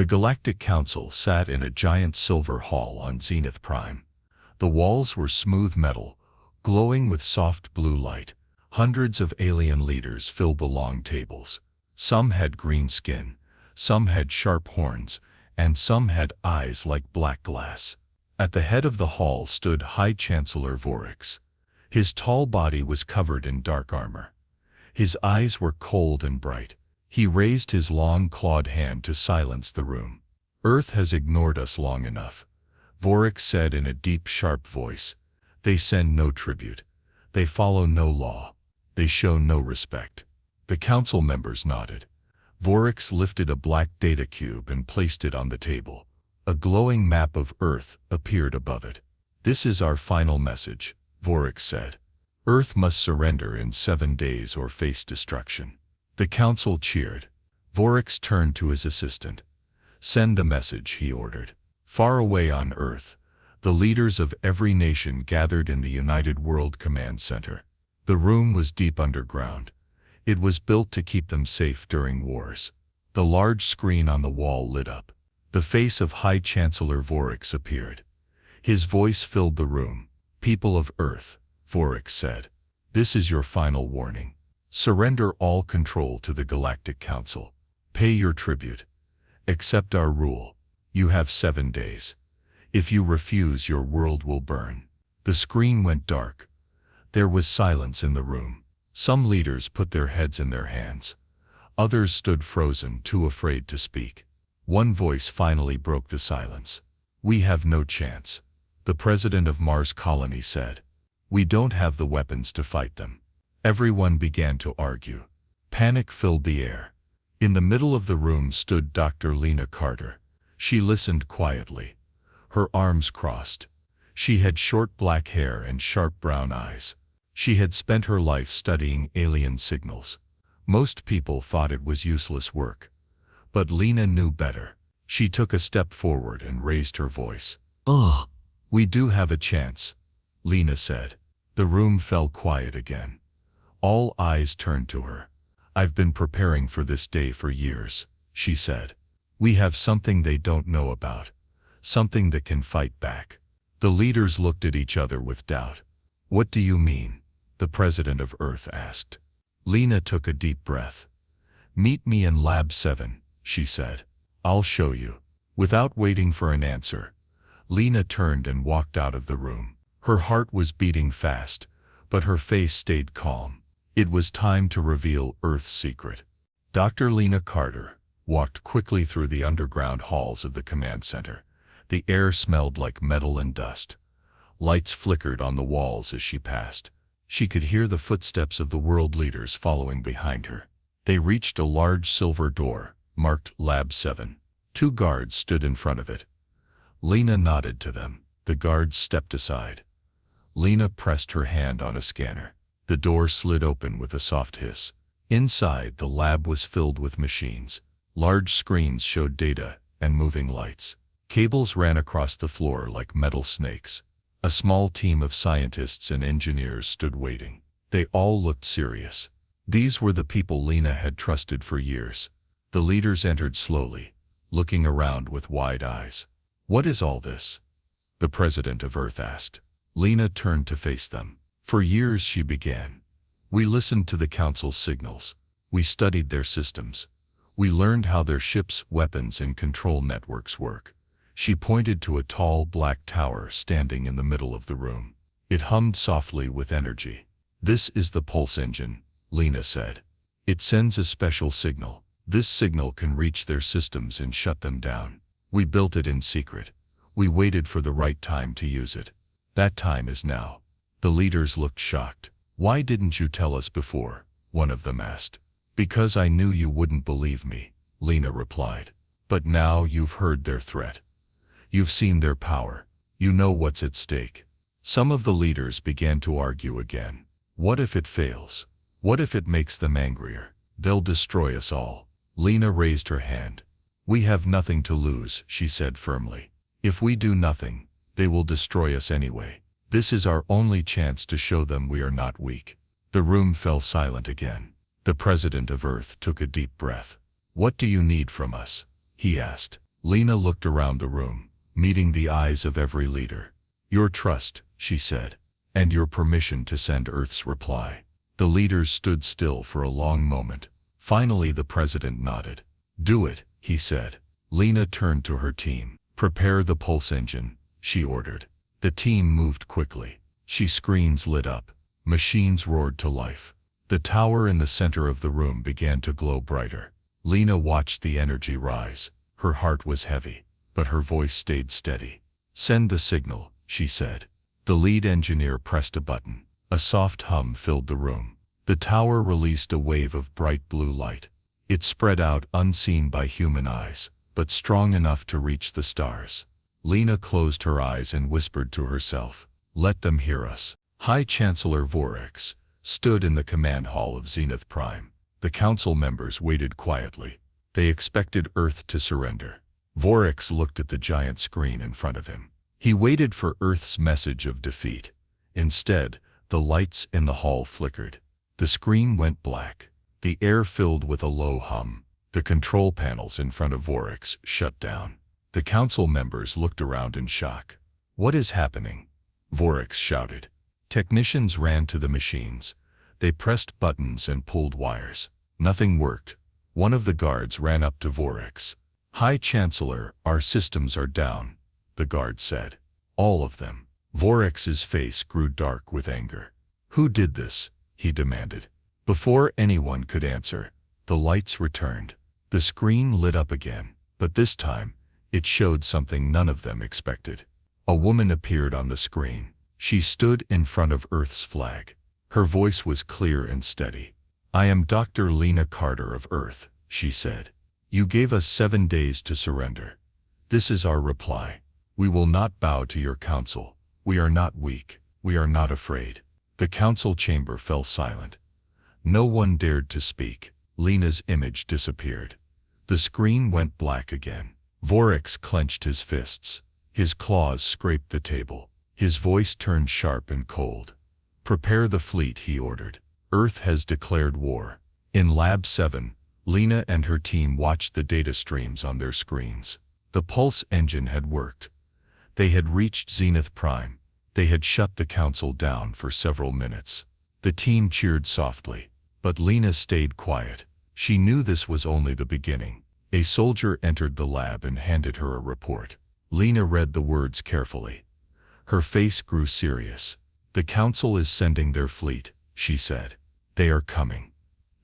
The Galactic Council sat in a giant silver hall on Zenith Prime. The walls were smooth metal, glowing with soft blue light. Hundreds of alien leaders filled the long tables. Some had green skin, some had sharp horns, and some had eyes like black glass. At the head of the hall stood High Chancellor Vorix. His tall body was covered in dark armor. His eyes were cold and bright. He raised his long clawed hand to silence the room. "Earth has ignored us long enough," Vorix said in a deep, sharp voice. "They send no tribute. They follow no law. They show no respect." The council members nodded. Vorix lifted a black data cube and placed it on the table. A glowing map of Earth appeared above it. "This is our final message," Vorix said. "Earth must surrender in 7 days or face destruction." The council cheered. Vorix turned to his assistant. "Send the message," he ordered. Far away on Earth, the leaders of every nation gathered in the United World Command Center. The room was deep underground. It was built to keep them safe during wars. The large screen on the wall lit up. The face of High Chancellor Vorix appeared. His voice filled the room. "People of Earth," Vorix said, "this is your final warning. Surrender all control to the Galactic Council. Pay your tribute. Accept our rule. You have 7 days. If you refuse, your world will burn." The screen went dark. There was silence in the room. Some leaders put their heads in their hands. Others stood frozen, too afraid to speak. One voice finally broke the silence. "We have no chance," the president of Mars Colony said. "We don't have the weapons to fight them." Everyone began to argue. Panic filled the air. In the middle of the room stood Dr. Lena Carter. She listened quietly. Her arms crossed. She had short black hair and sharp brown eyes. She had spent her life studying alien signals. Most people thought it was useless work. But Lena knew better. She took a step forward and raised her voice. "Ugh! We do have a chance," Lena said. The room fell quiet again. All eyes turned to her. "I've been preparing for this day for years," she said. "We have something they don't know about. Something that can fight back." The leaders looked at each other with doubt. "What do you mean?" the president of Earth asked. Lena took a deep breath. "Meet me in Lab 7, she said. "I'll show you." Without waiting for an answer, Lena turned and walked out of the room. Her heart was beating fast, but her face stayed calm. It was time to reveal Earth's secret. Dr. Lena Carter walked quickly through the underground halls of the command center. The air smelled like metal and dust. Lights flickered on the walls as she passed. She could hear the footsteps of the world leaders following behind her. They reached a large silver door, marked Lab 7. 2 guards stood in front of it. Lena nodded to them. The guards stepped aside. Lena pressed her hand on a scanner. The door slid open with a soft hiss. Inside, the lab was filled with machines. Large screens showed data and moving lights. Cables ran across the floor like metal snakes. A small team of scientists and engineers stood waiting. They all looked serious. These were the people Lena had trusted for years. The leaders entered slowly, looking around with wide eyes. "What is all this?" the president of Earth asked. Lena turned to face them. "For years," she began, "we listened to the Council's signals. We studied their systems. We learned how their ships, weapons, and control networks work." She pointed to a tall black tower standing in the middle of the room. It hummed softly with energy. "This is the pulse engine," Lena said. "It sends a special signal. This signal can reach their systems and shut them down. We built it in secret. We waited for the right time to use it. That time is now." The leaders looked shocked. "Why didn't you tell us before?" one of them asked. "Because I knew you wouldn't believe me," Lena replied. "But now you've heard their threat. You've seen their power. You know what's at stake." Some of the leaders began to argue again. "What if it fails? What if it makes them angrier? They'll destroy us all." Lena raised her hand. "We have nothing to lose," she said firmly. "If we do nothing, they will destroy us anyway. This is our only chance to show them we are not weak." The room fell silent again. The president of Earth took a deep breath. "What do you need from us?" he asked. Lena looked around the room, meeting the eyes of every leader. "Your trust," she said, "and your permission to send Earth's reply." The leaders stood still for a long moment. Finally the president nodded. "Do it," he said. Lena turned to her team. "Prepare the pulse engine," she ordered. The team moved quickly. Screens lit up. Machines roared to life. The tower in the center of the room began to glow brighter. Lena watched the energy rise. Her heart was heavy, but her voice stayed steady. "Send the signal," she said. The lead engineer pressed a button. A soft hum filled the room. The tower released a wave of bright blue light. It spread out unseen by human eyes, but strong enough to reach the stars. Lena closed her eyes and whispered to herself, "Let them hear us." High Chancellor Vorex stood in the command hall of Zenith Prime. The council members waited quietly. They expected Earth to surrender. Vorex looked at the giant screen in front of him. He waited for Earth's message of defeat. Instead, the lights in the hall flickered. The screen went black. The air filled with a low hum. The control panels in front of Vorex shut down. The council members looked around in shock. "What is happening?" Vorex shouted. Technicians ran to the machines. They pressed buttons and pulled wires. Nothing worked. One of the guards ran up to Vorex. "High Chancellor, our systems are down," the guard said. "All of them." Vorex's face grew dark with anger. "Who did this?" he demanded. Before anyone could answer, the lights returned. The screen lit up again, but this time, it showed something none of them expected. A woman appeared on the screen. She stood in front of Earth's flag. Her voice was clear and steady. "I am Dr. Lena Carter of Earth," she said. "You gave us 7 days to surrender. This is our reply. We will not bow to your council. We are not weak. We are not afraid." The council chamber fell silent. No one dared to speak. Lena's image disappeared. The screen went black again. Vorex clenched his fists. His claws scraped the table. His voice turned sharp and cold. "Prepare the fleet," he ordered. "Earth has declared war." In Lab 7, Lena and her team watched the data streams on their screens. The pulse engine had worked. They had reached Zenith Prime. They had shut the council down for several minutes. The team cheered softly, but Lena stayed quiet. She knew this was only the beginning. A soldier entered the lab and handed her a report. Lena read the words carefully. Her face grew serious. "The council is sending their fleet," she said. "They are coming."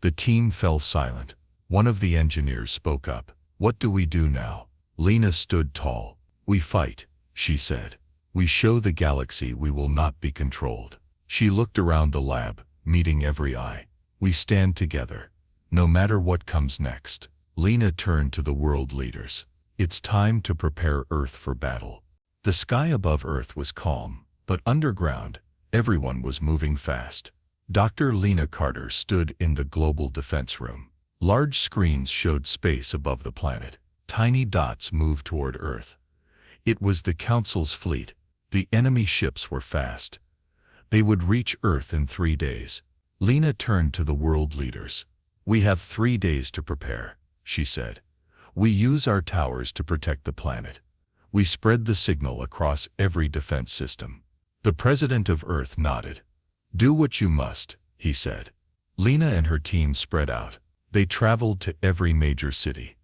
The team fell silent. One of the engineers spoke up. "What do we do now?" Lena stood tall. "We fight," she said. "We show the galaxy we will not be controlled." She looked around the lab, meeting every eye. "We stand together, no matter what comes next." Lena turned to the world leaders. "It's time to prepare Earth for battle." The sky above Earth was calm, but underground, everyone was moving fast. Dr. Lena Carter stood in the Global Defense Room. Large screens showed space above the planet. Tiny dots moved toward Earth. It was the Council's fleet. The enemy ships were fast. They would reach Earth in 3 days. Lena turned to the world leaders. "We have 3 days to prepare," she said. "We use our towers to protect the planet. We spread the signal across every defense system." The president of Earth nodded. "Do what you must," he said. Lena and her team spread out. They traveled to every major city.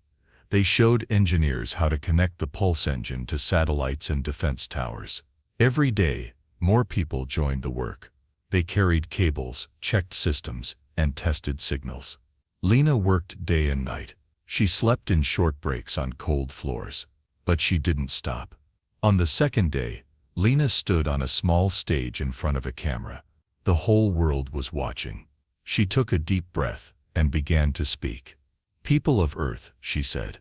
They showed engineers how to connect the pulse engine to satellites and defense towers. Every day, more people joined the work. They carried cables, checked systems, and tested signals. Lena worked day and night. She slept in short breaks on cold floors. But she didn't stop. On the second day, Lena stood on a small stage in front of a camera. The whole world was watching. She took a deep breath and began to speak. "People of Earth," she said,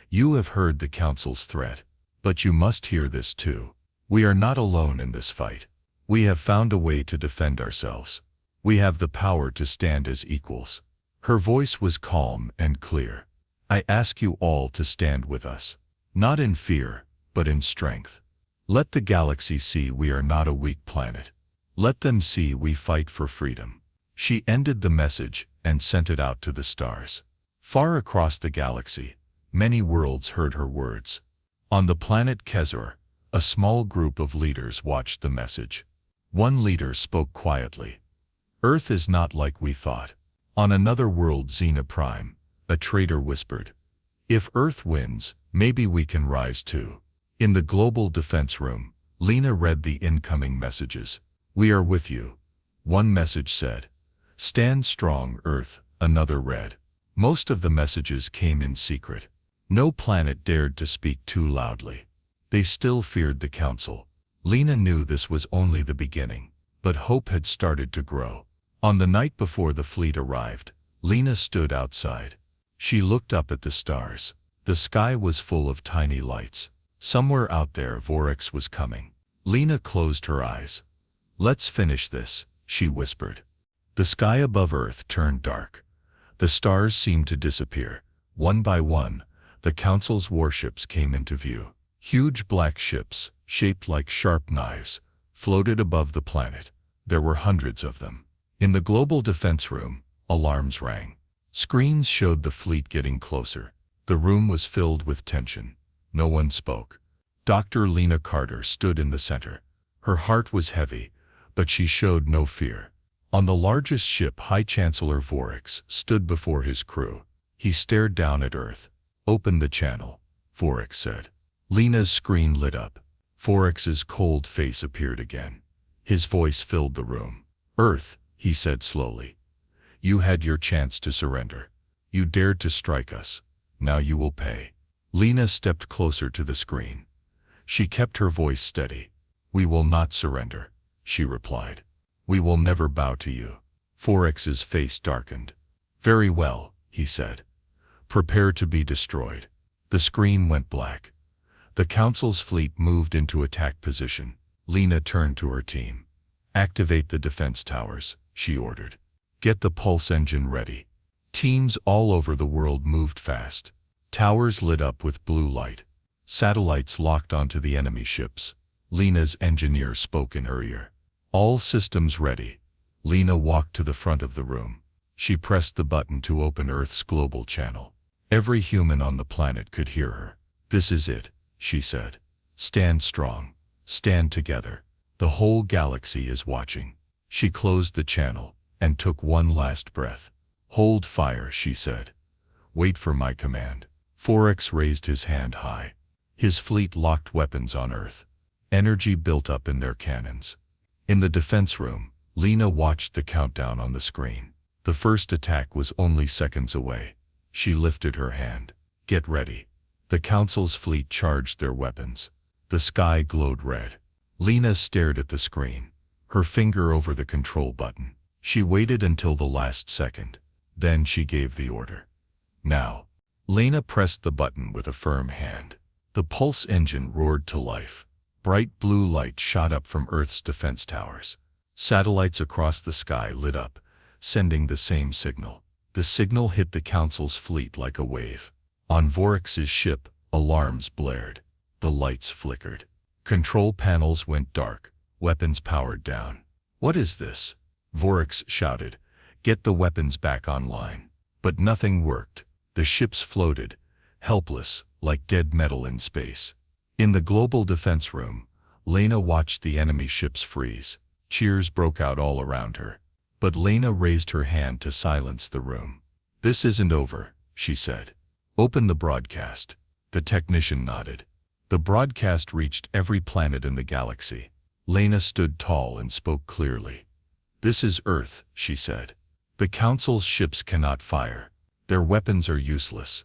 "you have heard the Council's threat, but you must hear this too. We are not alone in this fight. We have found a way to defend ourselves. We have the power to stand as equals." Her voice was calm and clear. "I ask you all to stand with us, not in fear, but in strength. Let the galaxy see we are not a weak planet. Let them see we fight for freedom." She ended the message and sent it out to the stars. Far across the galaxy, Many worlds heard her words. On the planet Kezor, a small group of leaders watched the message. One leader spoke quietly. Earth is not like we thought. On another world, Xena Prime, a traitor whispered, if Earth wins, maybe we can rise too. In the global defense room, Lena read the incoming messages. We are with you. One message said, stand strong, Earth. Another read. Most of the messages came in secret. No planet dared to speak too loudly. They still feared the Council. Lena knew this was only the beginning, but hope had started to grow. On the night before the fleet arrived, Lena stood outside. She looked up at the stars. The sky was full of tiny lights. Somewhere out there, Vorax was coming. Lena closed her eyes. Let's finish this, she whispered. The sky above Earth turned dark. The stars seemed to disappear. One by one, the Council's warships came into view. Huge black ships, shaped like sharp knives, floated above the planet. There were hundreds of them. In the global defense room, alarms rang. Screens showed the fleet getting closer. The room was filled with tension. No one spoke. Dr. Lena Carter stood in the center. Her heart was heavy, but she showed no fear. On the largest ship, High Chancellor Vorax stood before his crew. He stared down at Earth. Open the channel, Vorax said. Lena's screen lit up. Vorax's cold face appeared again. His voice filled the room. Earth, he said slowly. You had your chance to surrender. You dared to strike us. Now you will pay. Lena stepped closer to the screen. She kept her voice steady. We will not surrender, she replied. We will never bow to you. Vorax's face darkened. Very well, he said. Prepare to be destroyed. The screen went black. The Council's fleet moved into attack position. Lena turned to her team. Activate the defense towers, she ordered. Get the pulse engine ready. Teams all over the world moved fast. Towers lit up with blue light. Satellites locked onto the enemy ships. Lena's engineer spoke in her ear. All systems ready. Lena walked to the front of the room. She pressed the button to open Earth's global channel. Every human on the planet could hear her. This is it, she said. Stand strong. Stand together. The whole galaxy is watching. She closed the channel and took one last breath. Hold fire, she said. Wait for my command. Vorax raised his hand high. His fleet locked weapons on Earth. Energy built up in their cannons. In the defense room, Lena watched the countdown on the screen. The first attack was only seconds away. She lifted her hand. Get ready. The Council's fleet charged their weapons. The sky glowed red. Lena stared at the screen, her finger over the control button. She waited until the last second. Then she gave the order. Now. Lena pressed the button with a firm hand. The pulse engine roared to life. Bright blue light shot up from Earth's defense towers. Satellites across the sky lit up, sending the same signal. The signal hit the Council's fleet like a wave. On Vorax's ship, alarms blared. The lights flickered. Control panels went dark. Weapons powered down. What is this? Vorax shouted. Get the weapons back online. But nothing worked. The ships floated, helpless, like dead metal in space. In the global defense room, Lena watched the enemy ships freeze. Cheers broke out all around her. But Lena raised her hand to silence the room. This isn't over, she said. Open the broadcast. The technician nodded. The broadcast reached every planet in the galaxy. Lena stood tall and spoke clearly. This is Earth, she said. The Council's ships cannot fire. Their weapons are useless.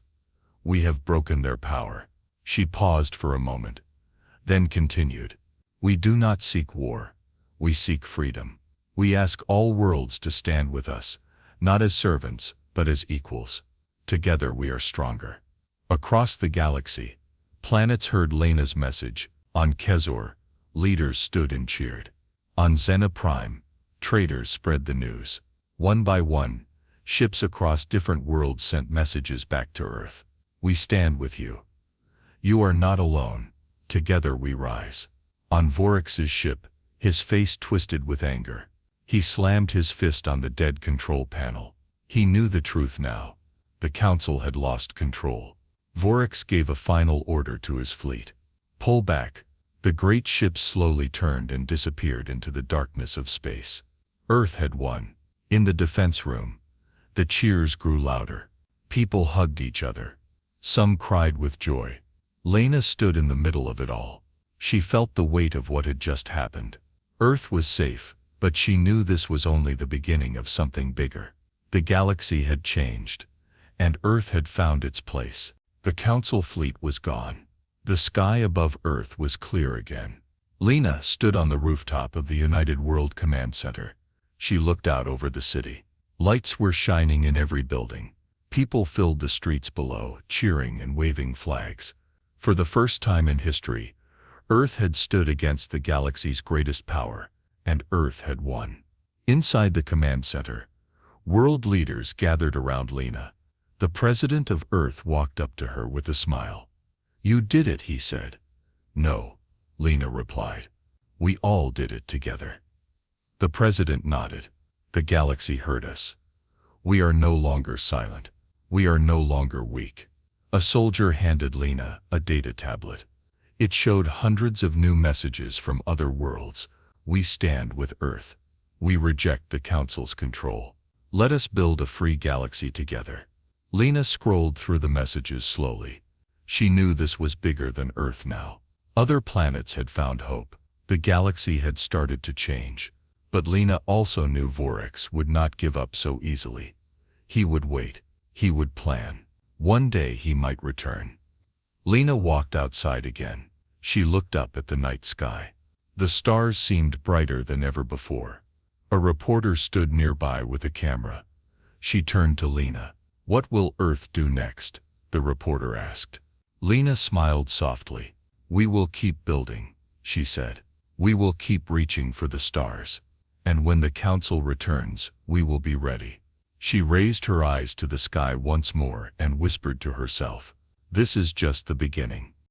We have broken their power. She paused for a moment, then continued. We do not seek war. We seek freedom. We ask all worlds to stand with us, not as servants, but as equals. Together we are stronger. Across the galaxy, planets heard Lena's message. On Kezor, leaders stood and cheered. On Xena Prime, traders spread the news. One by one, ships across different worlds sent messages back to Earth. We stand with you. You are not alone. Together we rise. On Vorax's ship, his face twisted with anger. He slammed his fist on the dead control panel. He knew the truth now. The Council had lost control. Vorax gave a final order to his fleet. Pull back. The great ships slowly turned and disappeared into the darkness of space. Earth had won. In the defense room, the cheers grew louder. People hugged each other. Some cried with joy. Lena stood in the middle of it all. She felt the weight of what had just happened. Earth was safe, but she knew this was only the beginning of something bigger. The galaxy had changed, and Earth had found its place. The Council fleet was gone. The sky above Earth was clear again. Lena stood on the rooftop of the United World Command Center. She looked out over the city. Lights were shining in every building. People filled the streets below, cheering and waving flags. For the first time in history, Earth had stood against the galaxy's greatest power, and Earth had won. Inside the command center, world leaders gathered around Lena. The president of Earth walked up to her with a smile. "You did it," he said. "No," Lena replied. "We all did it together." The president nodded. "The galaxy heard us. We are no longer silent. We are no longer weak." A soldier handed Lena a data tablet. It showed hundreds of new messages from other worlds. "We stand with Earth. We reject the Council's control. Let us build a free galaxy together." Lena scrolled through the messages slowly. She knew this was bigger than Earth now. Other planets had found hope. The galaxy had started to change. But Lena also knew Vorax would not give up so easily. He would wait. He would plan. One day he might return. Lena walked outside again. She looked up at the night sky. The stars seemed brighter than ever before. A reporter stood nearby with a camera. She turned to Lena. "What will Earth do next?" the reporter asked. Lena smiled softly. "We will keep building," she said. "We will keep reaching for the stars. And when the Council returns, we will be ready." She raised her eyes to the sky once more and whispered to herself, "This is just the beginning."